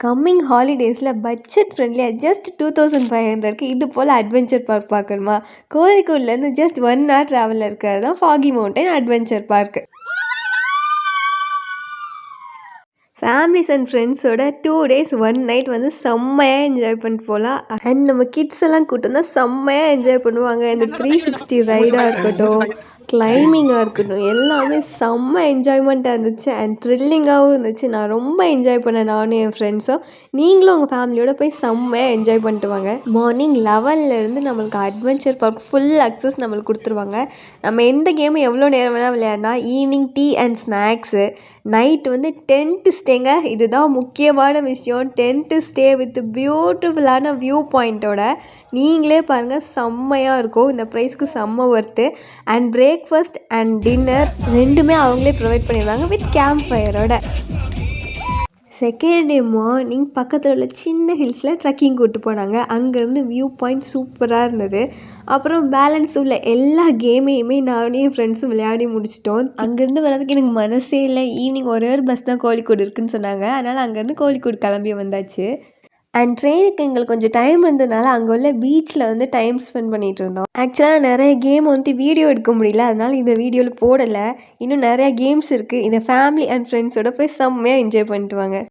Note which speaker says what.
Speaker 1: Coming ஹாலிடேஸில் budget ஃப்ரெண்ட்லியாக just 2500க்கு இது போல் adventure park பார்க்கணுமா? கோழிக்கோட்லேருந்து ஜஸ்ட் 1 hour ட்ராவலில் இருக்கிறது தான் foggy mountain adventure park. Families and ஃப்ரெண்ட்ஸோட 2 days 1 night வந்து செம்மையாக என்ஜாய் பண்ணிட்டு போகலாம். அண்ட் நம்ம கிட்ஸ் எல்லாம் கூட்டம் தான் செம்மையாக என்ஜாய் பண்ணுவாங்க. இந்த 360 ரைடாக இருக்கட்டும், கிளைம்பிங்காக இருக்கட்டும், எல்லாமே செம்ம என்ஜாய்மெண்ட்டாக இருந்துச்சு அண்ட் த்ரில்லிங்காகவும் இருந்துச்சு. நான் ரொம்ப என்ஜாய் பண்ணேன், நானும் என் ஃப்ரெண்ட்ஸும். நீங்களும் உங்கள் ஃபேமிலியோட போய் செம்மையாக என்ஜாய் பண்ணிட்டு வாங்க. மார்னிங் 11லேருந்து நம்மளுக்கு அட்வென்ச்சர் பார்க் ஃபுல் அக்சஸ் நம்மளுக்கு கொடுத்துருவாங்க. நம்ம எந்த கேமும் எவ்வளோ நேரம் வேணால் விளையாடினா, evening tea and snacks, night வந்து டென்ட்டு ஸ்டேங்க. இதுதான் முக்கியமான விஷயம். டென்ட்டு ஸ்டே வித் பியூட்டிஃபுல்லான வியூ பாயிண்ட்டோட நீங்களே பாருங்கள், செம்மையாக இருக்கும். இந்த ப்ரைஸ்க்கு செம்ம worth. And breakfast and dinner ரெண்டுமே அவங்களே ப்ரொவைட் பண்ணிடுவாங்க வித் கேம்ப் ஃபயரோட. செகண்ட் டே மார்னிங் பக்கத்தில் உள்ள சின்ன ஹில்ஸில் ட்ரெக்கிங் கூப்பிட்டு போனாங்க. அங்கேருந்து வியூ பாயிண்ட் சூப்பராக இருந்தது. அப்புறம் பேலன்ஸ் உள்ள எல்லா கேமையுமே நானும் என் ஃப்ரெண்ட்ஸும் விளையாடி முடிச்சிட்டோம். அங்கேருந்து வரதுக்கு எனக்கு மனசே இல்லை. ஈவினிங் ஒரே ஒரு பஸ் தான் கோழிக்கோடு இருக்குதுன்னு சொன்னாங்க. அதனால் அங்கேருந்து கோழிக்கோடு கிளம்பி வந்தாச்சு. அண்ட் ட்ரெயினுக்கு எங்களுக்கு கொஞ்சம் டைம் இருந்ததுனால அங்கே உள்ள பீச்சில் வந்து டைம் ஸ்பெண்ட் பண்ணிகிட்டு இருந்தோம். ஆக்சுவலாக நிறைய கேம் வந்து வீடியோ எடுக்க முடியல, அதனால் இந்த வீடியோவில் போடலை. இன்னும் நிறையா கேம்ஸ் இருக்குது. இதை ஃபேமிலி அண்ட் ஃப்ரெண்ட்ஸோட போய் செம்மையாக என்ஜாய் பண்ணிட்டு வாங்க.